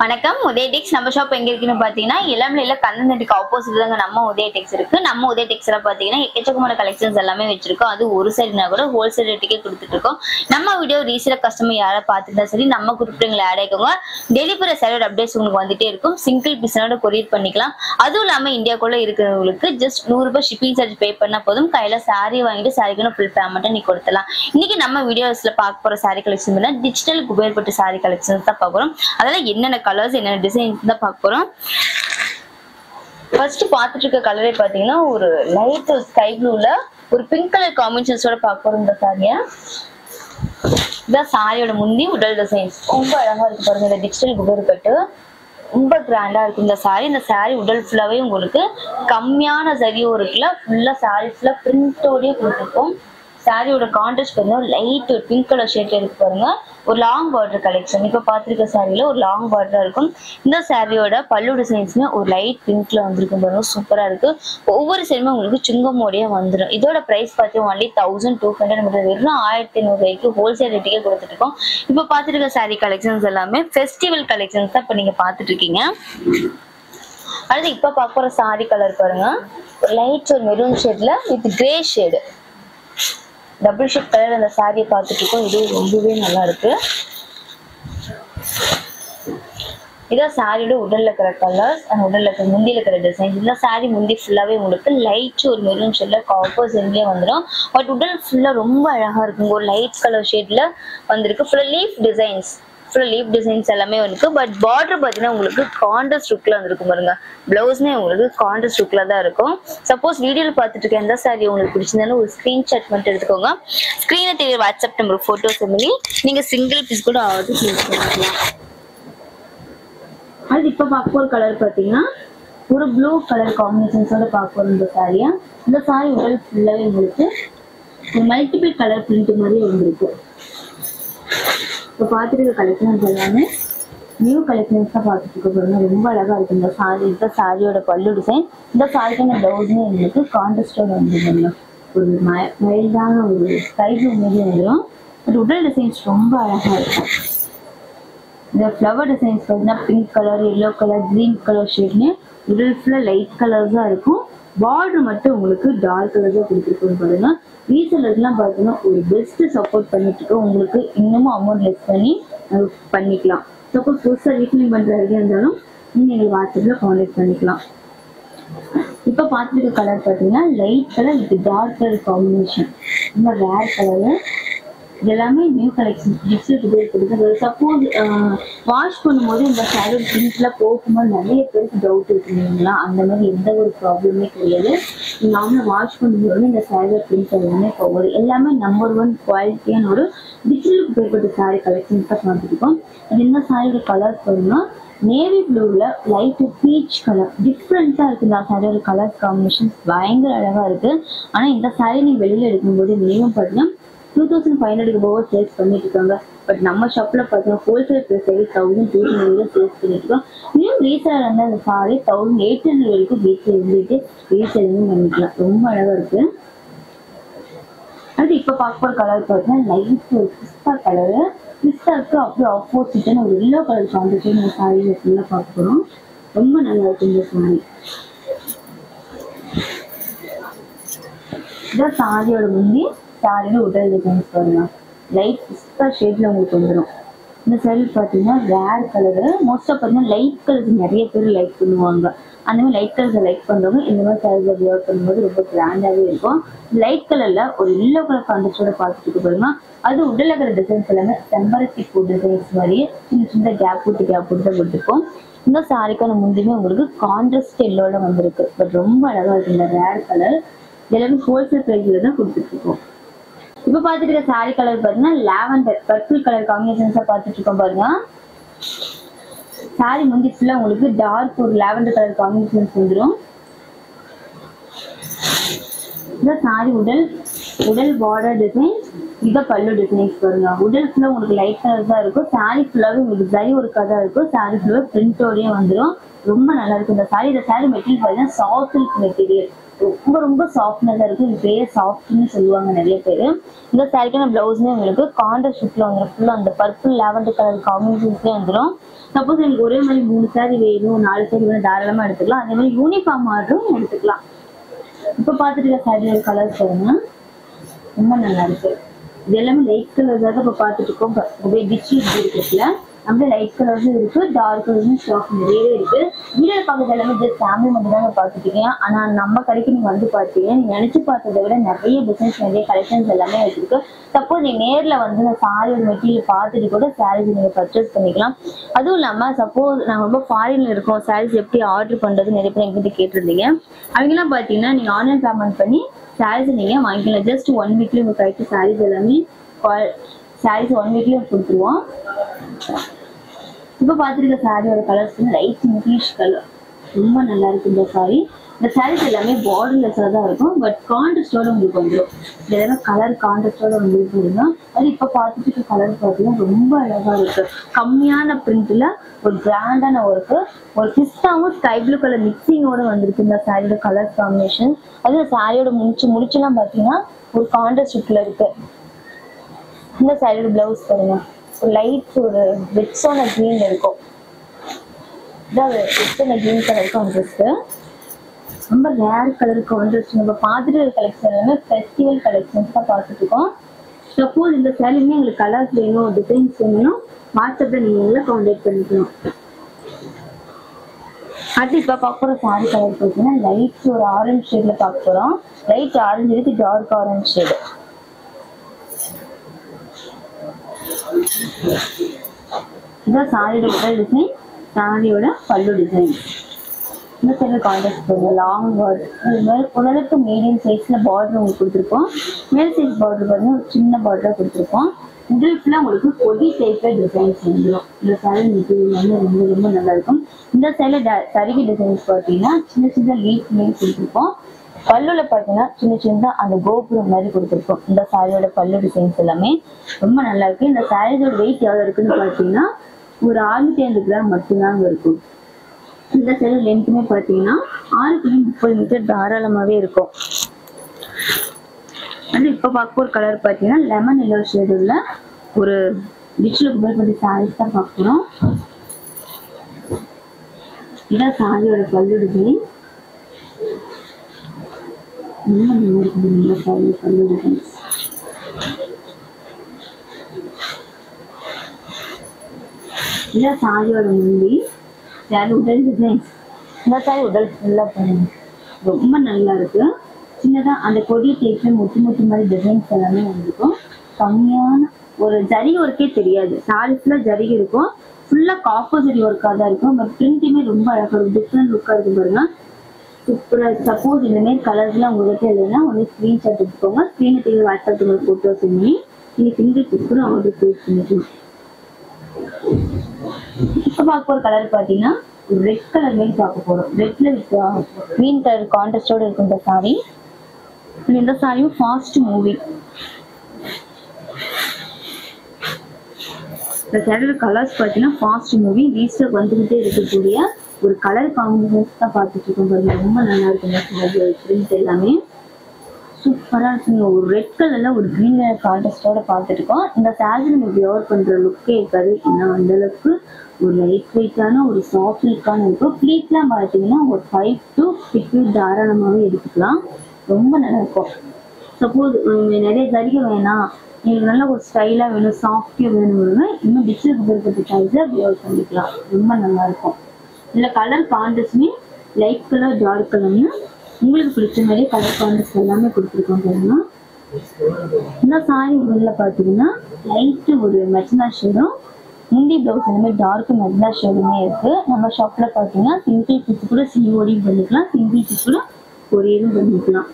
வணக்கம் உதய டெக்ஸ். நம்ம ஷாப் எங்க இருக்குன்னு பாத்தீங்கன்னா இளம்பிள்ளையில கந்தனட்டுக்கு ஆப்போசிட் தாங்க நம்ம உதய டெக்ஸ் இருக்கு. நம்ம உதய டெக்ஸ்ல பாத்தீங்கன்னா எக்கச்சக்கமான கலெக்ஷன்ஸ் எல்லாமே வச்சிருக்கோம். அது ஒரு சைடுனா கூட ஹோல்சேல் ரேட்டுக்கே கொடுத்துட்டு இருக்கோம். நம்ம வீடியோ ரீசேல் கஸ்டமர் யாரை பார்த்துட்டா சரி நம்ம குரூப்ல ஆட் ஆயிக்கோங்க. டெலிவரி சைடு அப்டேட்ஸ் உங்களுக்கு வந்துட்டே இருக்கும். சிங்கிள் பீஸோட கொரியர் பண்ணிக்கலாம். அதுவும் இல்லாம இந்தியாக்குள்ள இருக்கிறவங்களுக்கு ஜஸ்ட் 100 ரூபாய் ஷிப்பிங் சார்ஜ் பே பண்ணா போதும். கையில சாரி வாங்கிட்டு சாரிக்கு ஃபுல் பேமெண்ட் நீ கொடுத்தலாம். இன்னைக்கு நம்ம வீடியோஸ்ல பார்க்க போற சாரி கலெக்ஷன் டிஜிட்டல் குபேர்பட்டு சாரி கலெக்ஷன்ஸ் தான் பார்க்குறோம். அதெல்லாம் என்னென்ன கலர்ஸ் என்ன டிசைன்ஸ் தான் பார்க்க போறோம். ஃபர்ஸ்ட் பார்த்துட்டு இருக்க கலரே பாத்தீங்கன்னா ஒரு லைட் ஸ்கை ப்ளூல ஒரு பிங்க் கலர் காம்பினேஷன்ஸோட பார்க்க போறோம். இந்த சாரியை இதான் சாரியோட முந்தி உடல் டிசைன்ஸ் ரொம்ப அழகா இருக்கு பாருங்க. இந்த டிஜிட்டல் குபேர்பட்டு ரொம்ப கிராண்டா இருக்கு இந்த சாரி. இந்த சாரி உடல் ஃபுல்லாவே உங்களுக்கு கம்மியான சரியும் இருக்குல்ல, ஃபுல்லா சாரி ஃபுல்லா பிரிண்டோடய கொடுத்துருக்கோம். சாரியோட கான்ட்ராஸ்ட் பாருங்க லைட் ஒரு பிங்க் கலர் ஷேட்ல இருக்கு பாருங்க. ஒரு லாங் பார்டர் கலெக்ஷன். இப்ப பாத்திருக்க சாரியில ஒரு லாங் பார்டரா இருக்கும். இந்த சாரியோட பல்லு டிசைன்ஸ்மே ஒரு லைட் பிங்க்ல வந்திருக்கும் பாருங்க. சூப்பரா இருக்கு. ஒவ்வொரு சேருமே உங்களுக்கு சுங்கமோடியா வந்துடும். இதோட பிரைஸ் பார்த்து ஒன்லி 1200 வெறும் 1500 ரூபாய்க்கு ஹோல்சேல் ரேட்டுக்கே கொடுத்துட்டு இருக்கோம். இப்ப பாத்துருக்க சாரி கலெக்ஷன்ஸ் எல்லாமே ஃபெஸ்டிவல் கலெக்ஷன்ஸ் தான் இப்ப நீங்க பாத்துட்டு இருக்கீங்க. அடுத்து இப்ப பார்க்க போற சாரி கலர் பாருங்க லைட் ஒரு மெரூன் ஷேட்ல with grey shade double shade colour அந்த சாரியை பார்த்துட்டு இருக்கோம். இது ரொம்பவே நல்லா இருக்கு. இதான் சாரியோட உடல்ல இருக்கிற கலர்ஸ் அண்ட் உடல்ல இருக்கிற முந்தியில இருக்கிற டிசைன்ஸ். இந்த சாரி முந்தி ஃபுல்லாவே உங்களுக்கு லைட் ஒரு மெரூன் ஷேட்ல காப்பர் சென்ட்லயே வந்துடும். பட் உடல் ஃபுல்லா ரொம்ப அழகா இருக்கும். ஒரு லைட் கலர் ஷேட்ல வந்திருக்கு. ஃபுல்லா லீஃப் டிசைன்ஸ் எல்லாமே இருக்கு. பட் பார்டர் பாத்தீங்கன்னா உங்களுக்கு கான்ட்ராஸ்ட் லுக்ல வந்திருக்கும் பாருங்க. பிளவுஸ்மே உங்களுக்கு கான்ட்ராஸ்ட் லுக்ல தான் இருக்கும். சப்போஸ் வீடியோல பார்த்துட்டு இருக்க எந்த சாரி உங்களுக்கு பிடிச்சிருந்தாலும் ஒரு ஸ்கிரீன்ஷாட் மட்டும் எடுத்துக்கோங்க. ஸ்கிரீனை தெரிய வாட்ஸ்அப் நம்பர் போட்டோஸ் பண்ணி நீங்க சிங்கிள் பீஸ் கூட ஆர்டர் பண்ணிக்கலாம். அது இப்ப பார்க்க போற கலர் பாத்தீங்கன்னா ஒரு ப்ளூ கலர் காம்பினேஷன்ஸோட பார்க்க போறோம். இந்த சாரியா இந்த சாரி உடல் ஃபுல்லாவே உங்களுக்கு ஒரு மல்டிபிள் கலர் பிரிண்ட் மாதிரி வந்திருக்கு. இப்போ பார்த்துட்டு கலெக்ஷன்ஸ் எல்லாமே நியூ கலெக்ஷன்ஸ் தான் பார்த்துட்டு இருக்க பாருங்க. ரொம்ப அழகா இருக்கு இந்த சாரி. இந்த சாரியோட பல்லு டிசைன். இந்த சாரிக்கான பிளவுஸ்மே உங்களுக்கு கான்ட்ராஸ்டோட வந்துருங்க. ஒரு மைல்டான ஒரு ஸ்கை ப்ளூ மாதிரி வந்துடும். பட் உடல் டிசைன்ஸ் ரொம்ப அழகா இருக்கும். இந்த ஃப்ளவர் டிசைன்ஸ் பார்த்தீங்கன்னா pink colour, yellow colour, green colour ஷேட்னு உடல் ஃபுல்லாக லைட் கலர்ஸ் தான் இருக்கும். பார்டர் மட்டும் உங்களுக்கு டார்க் கலர் தான் கொடுத்துருக்கோம் பாருங்க. ரீசெல்லர்ஸ்லாம் பார்த்தீங்கன்னா ஒரு பெஸ்ட் சப்போர்ட் பண்ணிட்டு இருக்கோம். உங்களுக்கு இன்னமும் அமௌண்ட் லெஸ் பண்ணி பண்ணிக்கலாம். சப்போஸ் புதுசாக ரீஃபிலிங் பண்ணுற ஐடியா இருந்தாலும் நீங்கள் எங்களுக்கு வாட்ஸ்அப்பில் கான்டாக்ட் பண்ணிக்கலாம். இப்போ பார்த்துருக்க கலர் பார்த்தீங்கன்னா light colour with dark colour combination. ரொம்ப ரேர் கலரு. இதெல்லாமே நியூ கலெக்ஷன் கொடுக்குறது. சப்போஸ் வாஷ் பண்ணும்போது இந்த சாரி பிரிண்ட்லாம் போகும்போது நிறைய பேருக்கு டவுட் இருக்குங்களா, அந்த மாதிரி எந்த ஒரு ப்ராப்ளமே கிடையாது. நாமளும் வாஷ் பண்ணும்போது இந்த சாரி பிரிண்ட் எல்லாமே போகுது. எல்லாமே நம்பர் 1 குவாலிட்டியான ஒரு டிஜிட்டல் குபேர்பட்டு சாரி கலெக்ஷன்ஸ் தான் பார்த்துருக்கோம். அது இந்த சாரியோட கலர் பாருங்கன்னா நேவி ப்ளூவில் லைட்டு பீச் கலர் டிஃப்ரெண்ட்டாக இருக்குது. இந்த சாரியோட கலர் காம்பினேஷன் பயங்கர அழகாக இருக்குது. ஆனால் இந்த சாரி நீங்கள் வெளியில் எடுக்கும்போது மினிமம் பார்த்தீங்கன்னா 2500 போக சேல்ஸ் பண்ணிட்டு இருக்காங்க. பட் நம்ம ஷாப்ல பார்த்தீங்கன்னா ஹோல்சேல் பிரைஸ் 1200 சேல்ஸ் பண்ணிட்டு இருக்கோம். இன்னும் ரீசேலர் வந்து அந்த சாரி 1800 வரைக்கும் வீட்டில் இருந்துட்டு ரீசேலிங் பண்ணிக்கலாம். ரொம்ப அழகா இருக்கு. அது இப்ப பார்க்க போற கலர் பார்த்தீங்கன்னா லைட் ஒரு பிஸ்தா கலரு. பிஸ்தாக்கு அப்படியே ஆப்போசிட்டான ஒரு எல்லோ கலர் காம்பினேஷன் இந்த சாரியில ஃபுல்லா பார்க்க போறோம். ரொம்ப நல்லா இருக்கு இந்த சாரி. இதான் சாரியோட முந்தி சாரியோட உடல் டிசைன்ஸ் பாருங்க. லைட் பிஸ்தா ஷேட்ல உங்களுக்கு வந்துடும். இந்த சாரி பார்த்தீங்கன்னா ரேர் கலரு. மோஸ்ட்டாக பார்த்தீங்கன்னா லைட் கலர்ஸ் நிறைய பேர் லைக் பண்ணுவாங்க. அந்த மாதிரி லைட் கலர்ஸை லைக் பண்ணுறவங்க இந்த மாதிரி சாரீஸை வியர் பண்ணும்போது ரொம்ப கிராண்டாகவே இருக்கும். லைட் கலரில் ஒரு எல்லோ கலர் கான்ட்ராஸ்டோட பார்த்துட்டு பாருங்க. அது உடல் இருக்கிற டிசைன்ஸ் எல்லாமே செம்பருத்தி பூ டிசைன்ஸ் மாதிரியே சின்ன சின்ன கேப் விட்டு தான் கொடுத்துருக்கோம். இந்த சாரிக்கான முந்தியுமே உங்களுக்கு கான்ட்ராஸ்ட் எல்லோட வந்திருக்கு. பட் ரொம்ப அழகாக இருக்கு இந்த ரேர் கலர். எல்லாமே ஹோல்சேல் ப்ரைஸில் தான் கொடுத்துட்டு இருக்கோம். இப்ப பாத்துட்டு இருக்க சாரி கலர் பாத்தீங்கன்னா லாவெண்டர் பர்பிள் கலர் காம்பினேஷன்ஸா பாத்துட்டு இருக்கோம் பாருங்க. சாரி முந்தி ஃபுல்லா உங்களுக்கு டார்க் ஒரு லாவெண்டர் கலர் காம்பினேஷன்ஸ் வந்துடும். இந்த சாரி உடல் பார்டர் டிசைன் இதை பல்லு டிசைன்ஸ் பாருங்க. உடல் ஃபுல்லா உங்களுக்கு லைட் கலர் தான் இருக்கும். சாரி ஃபுல்லாவே உங்களுக்கு ஜரி ஒரு கதை இருக்கும். சாரி ஃபுல்லாவே பிரிண்டோடயே வந்துடும். ரொம்ப நல்லா இருக்கும் இந்த சாரி. இந்த சாரி மெட்டீரியல் பார்த்தீங்கன்னா சாஃப்ட் சில்க் மெட்டீரியல். ரொம்ப ரொம்ப சாஃப்ட்னஸா இருக்கு. இது பேர் சாஃப்ட்னு சொல்லுவாங்க நிறைய பேர். இந்த சாரிக்கான பிளவுஸ்மே உங்களுக்கு கான்ட்ராஸ்ட் ஷூட்ல வந்துடும். ஃபுல்லா அந்த பர்பிள் லாவெண்டர் கலர் காம்பினேஷன்ஸ்லேயே வந்துடும். சப்போஸ் எனக்கு ஒரே மாதிரி 3 சாரி வேணும் 4 சாரி வேணும் தாராளமா எடுத்துக்கலாம். அதே மாதிரி யூனிஃபார்ம் ஆர்டரும் எடுத்துக்கலாம். இப்போ பார்த்துட்டு இருக்க சாரியோட கலர் பாருங்க, ரொம்ப நல்லா இருக்கு. இது எல்லாமே லைட் கலர் தான் இப்போ பார்த்துட்டு இருக்கோம். அப்படியே டிச்சி இருக்குல்ல, அப்படியே லைட் கலர்ஸும் இருக்கு, டார்க் கலர்ஸும் ஸ்டாக் நிறையவே இருக்கு. வீடியோ பார்க்கறது எல்லாமே ஜஸ்ட் ஃபேமிலி மட்டும் தான் பார்த்துருக்கீங்க. ஆனால் நம்ம கடைக்கு நீங்கள் வந்து பார்த்தீங்க, நீங்கள் நினச்சி பார்த்ததை விட நிறைய பிஸ்னஸ் நிறைய கலெக்ஷன்ஸ் எல்லாமே வச்சிருக்கு. சப்போஸ் நீங்கள் நேரில் வந்து இந்த சாரியோட மெட்டீரியல் பார்த்துட்டு கூட சாரீஸ் நீங்கள் பர்ச்சேஸ் பண்ணிக்கலாம். அதுவும் இல்லாமல் சப்போஸ் நாங்கள் ரொம்ப ஃபாரின்ல இருக்கோம், சாரீஸ் எப்படி ஆர்டர் பண்ணுறது நிறைய பேர் எங்கிட்ட கேட்டிருந்தீங்க. அவங்கெல்லாம் பார்த்தீங்கன்னா நீங்கள் ஆன்லைன் பேமெண்ட் பண்ணி சாரீஸ் நீங்கள் வாங்கிக்கலாம். ஜஸ்ட் 1 வீக்லேயே உங்கள் கைக்கு சாரீஸ் எல்லாமே சாரீஸ் 1 வீக்லேயே கொடுத்துருவோம். இப்போ பார்த்துருக்க சாரியோட கலர்ஸ் லைட் இங்கிலீஷ் கலர், ரொம்ப நல்லா இருக்கு இந்த சாரி. இந்த சாரீஸ் எல்லாமே பார்டர்லெஸ்ஸாக தான் இருக்கும், பட் கான்ட்ராஸ்டோட உங்களுக்கு வந்துடும். இது எல்லாமே கலர் கான்ட்ராஸ்டோட உங்களுக்கு வந்துடும். அது இப்போ பார்த்துட்டு இருக்க கலர் பார்த்தீங்கன்னா ரொம்ப அழகாக இருக்கு. கம்மியான பிரிண்ட்ல ஒரு கிராண்டான ஒர்க்கு, ஒரு பிஸ்தாவும் ஸ்கை ப்ளூ கலர் மிக்சிங்கோட வந்திருக்கு இந்த சாரியோட கலர் காம்பினேஷன். அது சாரியோட முடிச்செல்லாம் பார்த்தீங்கன்னா ஒரு கான்ட்ராஸ்ட் லுக்ல இருக்கு. இந்த சாரியோட பிளவுஸ் பாருங்க, ஒரு லைட் ஒரு ரெட்ஸான கிரீன் இருக்கும். இதான் ரெட்ஸான கிரீன் கலருக்கு வந்துருக்கு. ரொம்ப ரேர் கலருக்கு வந்துருச்சு. நம்ம பார்த்துட்டு கலெக்ஷன் எல்லாமே ஃபெஸ்டிவல் கலெக்ஷன்ஸ் தான் பார்த்துட்டு இருக்கோம். சப்போஸ் இந்த சாரியுமே எங்களுக்கு கலர்ஸ் வேணும், டிசைன்ஸ் வேணும், வாட்ஸ்அப்பில் நீங்கள் எங்களை கான்டாக்ட் பண்ணிக்கலாம். அடுத்து இப்போ பார்க்க போகிற சாரி கலர் பார்த்தீங்கன்னா லைட் ஒரு ஆரஞ்சு ஷேடில் பார்க்க போகிறோம். லைட் ஆரஞ்சு இருக்கு, டார்க் ஆரஞ்சு ஷேடு. இதான் சாரியோட உடல் டிசைன், சாரியோட பல்லு டிசைன். இந்த சைடு கான்ட்ராஸ்ட் பண்ணுங்க, லாங் பார்டர், ஓரளவுக்கு மீடியம் சைஸ்ல பார்டர் உங்களுக்கு கொடுத்துருக்கோம். மேல் சைஸ் பார்டர் பார்த்தீங்கன்னா ஒரு சின்ன பார்டராக கொடுத்துருக்கோம். இதில் ஃபுல்லாக உங்களுக்கு கொடி டைப்ல டிசைன்ஸ் வந்துடும். இந்த சாரி மெட்டீரியல் வந்து ரொம்ப ரொம்ப நல்லா இருக்கும். இந்த சைடில் சரிகை டிசைன்ஸ் பார்த்தீங்கன்னா சின்ன சின்ன லீஃப் மாதிரி கொடுத்துருக்கோம். பல்லுல பார்த்தீங்கன்னா சின்ன சின்னதாக அந்த கோபுரம் மாதிரி கொடுத்துருக்கோம். இந்த சாரியோட பல்லு டிசைன்ஸ் எல்லாமே ரொம்ப நல்லா இருக்கு. இந்த சாரியோட வெயிட் எவ்வளோ இருக்குன்னு பார்த்தீங்கன்னா ஒரு 650 கிராம் மட்டும்தாங்க இருக்கும். இந்த சைடு லென்த்துமே பார்த்தீங்கன்னா 6.30 மீட்டர் தாராளமாகவே இருக்கும். அது இப்போ பார்க்க ஒரு கலர் பார்த்தீங்கன்னா லெமன் எல்லோ ஷேடு உள்ள ஒரு டிச்சில் குபேர்பட்டி சாரீஸ் தான் பார்க்குறோம். இதான் சாரியோட பல்லு டிசைன். ரொம்ப நல்லா இருக்குது இந்த சாரியோட பல்லு டிசைன்ஸ். இதான் சாரியோட முந்தி, சாரி உடல் டிசைன்ஸ். இந்த சாரி உடல் ஃபுல்லாக பண்ணுங்க, ரொம்ப நல்லா இருக்கு. சின்னதாக அந்த கொடி டைப்ல முத்து மாதிரி டிசைன்ஸ் எல்லாமே வந்துருக்கும். கம்மியான ஒரு ஜரி ஒர்க்கே தெரியாது. சாரி ஃபுல்லாக ஜரி இருக்கும், ஃபுல்லாக காப்போசிட் ஒர்க்காக தான் இருக்கும். பட் பிரிண்ட்டுமே ரொம்ப அழகாக இருக்கும், டிஃப்ரெண்ட் லுக்காக இருக்கும் பாருங்க, சூப்பராக. சப்போஸ் இந்த மாதிரி கலர்ஸ்லாம் உங்கள்கிட்ட இல்லைன்னா ஒன்று ஸ்க்ரீன்ஷாட் எடுத்துக்கோங்க. ஸ்க்ரீனை தேவை வாட்ஸ்அப் உங்களுக்கு ஃபோட்டோ பண்ணி நீங்கள் ஃபிங்கர் டிப்ஸ் கூட ஆர்டர் ப்ளேஸ் பண்ணிக்கலாம். இப்போ பார்க்க ஒரு கலர் பார்த்தீங்கன்னா ரெட் கலர் மாதிரி பார்க்க போகிறோம். ரெட்ல கிரீன் கலர் கான்ட்ராஸ்டோட இருக்கும் இந்த சாரி. இந்த சாரியும் ஃபாஸ்ட் மூவிங். இந்த சாரியோட கலர்ஸ் பார்த்தீங்கன்னா ஃபாஸ்ட் மூவி ரீஸ்டாக் வந்துகிட்டே இருக்கக்கூடிய ஒரு கலர் காம்பினேஷன்ஸ் தான் பார்த்துட்டு இருக்கோம் பாருங்க. ரொம்ப நல்லா இருக்கும் இந்த சாரியோட பிரிண்ட் எல்லாமே சூப்பராக இருக்குங்க. ஒரு ரெட் கலர்ல ஒரு கிரீன் கலர் கான்ட்ராஸ்டோட பார்த்துட்டு இருக்கோம். இந்த சாரி நம்ம வியர் பண்ற லுக்கே இருக்காது, ஏன்னா அந்த அளவுக்கு ஒரு லைட் வெயிட்டான ஒரு சாஃப்ட் லுக்கான இருக்கும். ஃப்ளீட்லாம் பார்த்தீங்கன்னா ஒரு 5 to 6 ஃபீட் தாராளமாகவே எடுத்துக்கலாம், ரொம்ப நல்லா இருக்கும். சப்போஸ் நிறைய ஜரிகை வேணாம், நீங்கள் நல்ல ஒரு ஸ்டைலாக வேணும், சாஃப்டியாக வேணும்னா இன்னும் டிஜிட்டல் குபேர்பட்டி சாரீஸை வியர் பண்ணிக்கலாம், ரொம்ப நல்லா இருக்கும். இதில் கலர் கான்ட்ராஸ்ட்மே லைட் கலர் டார்க் கலர்னு உங்களுக்கு பிடிச்ச மாதிரி கலர் கான்ட்ராஸ்ட் எல்லாமே கொடுத்துருக்கோம் பாருங்க. இந்த சாரி உள்ள பார்த்தீங்கன்னா லைட்டு ஒரு மெஜந்தா ஷேடும், முந்தி பிளவுஸ் இந்த மாதிரி டார்க் மெஜந்தா ஷேடுமே இருக்கு. நம்ம ஷாப்ல பார்த்தீங்கன்னா சிங்கிள் பீஸ் கூட சிஓடியும் பண்ணிக்கலாம், சிங்கிள் பீஸ் கூட கொரியரும் பண்ணிக்கலாம்.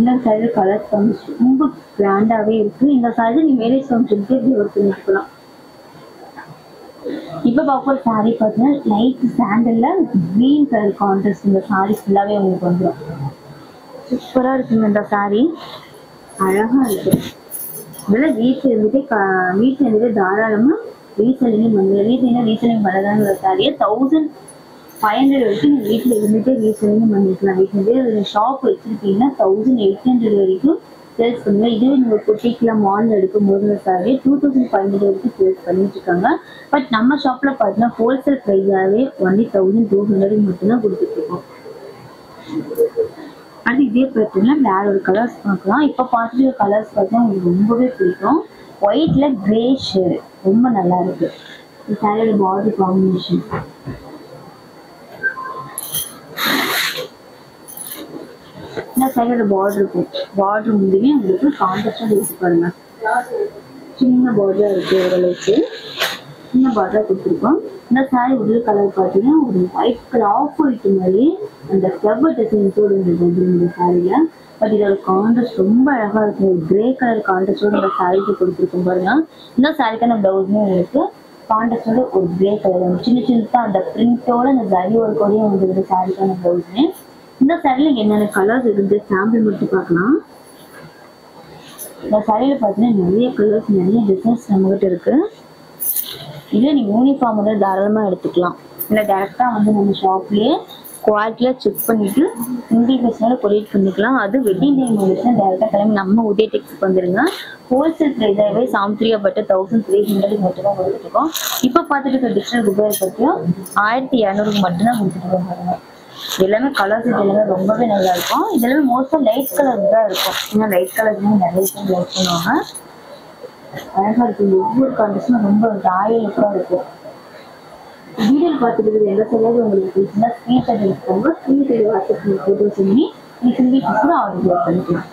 இந்த சாரி கலர் கான்ட்ராஸ்ட் ரொம்ப கிராண்டாகவே இருக்கு. இந்த சாரி நீ மேரேஜ் ஃபங்க்ஷனுக்கு வியர் பண்ணிக்கலாம். இப்போ பார்க்க சாரி பார்த்தீங்கன்னா லைட் சாண்டல்ல கிரீன் கலர் கான்ட்ராஸ்ட் இந்த சாரி ஃபுல்லாவே உங்களுக்கு வந்துடும். சூப்பரா இருக்குங்க இந்த சாரி, அழகா இருக்கு. இதெல்லாம் வீட்டுல இருந்துட்டே தாராளமா ரீசெல்லிங் பண்ணுங்க. ரீசெல்லிங் பண்ணதாங்கிற சாரியை 1500 வரைக்கும் நீங்க வீட்டுல இருந்துட்டே ரீசெல்லிங் பண்ணிக்கலாம். வீட்டுல இருந்தே ஷாப் வச்சிருக்கீங்கன்னா 1800 வரைக்கும் சேல்ஸ் பண்ணுங்க. இதுவே நீங்க பொட்டிக்ல மால்ல எடுக்கும் போது இந்த சாரி 2500 வரைக்கும் சேல்ஸ் பண்ணிட்டு இருக்காங்க. பட் நம்ம ஷாப்ல பார்த்தீங்கன்னா ஹோல்சேல் ப்ரைஸாவே ஒன்லி 1200 மட்டும்தான் கொடுத்துட்டு இருக்கோம். அது இதே பேட்டர்ல வேற ஒரு கலர்ஸ் பார்க்கலாம். இப்போ பார்த்துட்டு கலர்ஸ் பார்த்தா உங்களுக்கு ரொம்பவே பிடிக்கும். ஒயிட்ல கிரே ஷேடு ரொம்ப நல்லா இருக்கு. இந்த சாரியோட பார்டர் காம்பினேஷன் இந்த சாரியோட பார்டர் முடிவே உங்களுக்கு கான்ட்ராஸ்டா இருக்கு பாருங்க. சின்ன பார்டரா இருக்கு, ஓரளவுக்கு சின்ன பார்டரா கொடுத்துருக்கோம். இந்த சாரி உள்ள கலர் பார்த்தீங்கன்னா ஒரு ஒயிட் கலர் ஆஃப் ஒயிட் மாதிரி அந்த ஃப்ளவர் டிசைன்ஸோட இருந்தது இந்த சாரியில. பட் இதோட கான்ட்ராஸ்ட் ரொம்ப அழகா இருக்கு. கிரே கலர் கான்ட்ராஸ்டோட இந்த சாரிக்கு கொடுத்துருக்கோம் பாருங்க. இந்த சாரிக்கான பிளவுஸுமே உங்களுக்கு கான்ட்ராஸ்டோட ஒரு கிரே கலர் சின்ன அந்த பிரிண்டோட அந்த ஜரி ஒர்க்கோடய வந்து சாரிக்கான பிளவுஸுமே. இந்த சாரியில என்னென்ன கலர்ஸ் இருந்து சாம்பிள் மட்டும் பார்க்கலாம். இந்த சாரியில பார்த்தீங்கன்னா நிறைய கலர்ஸ் நிறைய டிசைன்ஸ் நம்மகிட்ட இருக்கு. இதே நீங்க யூனிஃபார்ம் வந்து தாராளமா எடுத்துக்கலாம். இல்லை டேரக்டா வந்து நம்ம ஷாப்லயே குவாலிட்டியா செக் பண்ணிட்டு இண்டிவிஜுவல் கொரியர் பண்ணிக்கலாம். அது வெட்டிங் டைம் வந்துச்சுன்னா டேரக்டா கிளம்பி நம்ம உதய டெக்ஸ்க்கு வந்துருங்க. ஹோல்சேல் ப்ரைஸாகவே சாம்த்ரியா பட்டு 1300 மட்டும் தான் கொடுத்துட்டு இருக்கோம். இப்போ பார்த்துட்டு இருக்க டிஜிட்டல் குபேர் பற்றியும் 1200 மட்டும்தான் கொடுத்துட்டு இருக்காங்க. எல்லாமே கலர்ஸ் எல்லாமே ரொம்பவே நல்லா இருக்கும். இதெல்லாமே மோஸ்டா லைட் கலர் தான் இருக்கும். ஏன்னா லைட் கலர்ஸ் நிறைய பேர் லைக் பண்ணுவாங்க. அழகா இருக்கு. ஒவ்வொரு கான்டெஸ்டும் ரொம்ப ராயல் லுக்கா இருக்கும். வீடியோ பார்த்துட்டு எந்த சரியாக உங்களுக்கு பிடிச்சிருந்தா ஸ்க்ரீன்ஷாட் எடுத்துக்கோங்க. ஸ்க்ரீன் வாட்ஸ்அப் ஃபோட்டோஸ் பண்ணி நீங்க கூட ஆர்டர் பண்ணிக்கலாம்.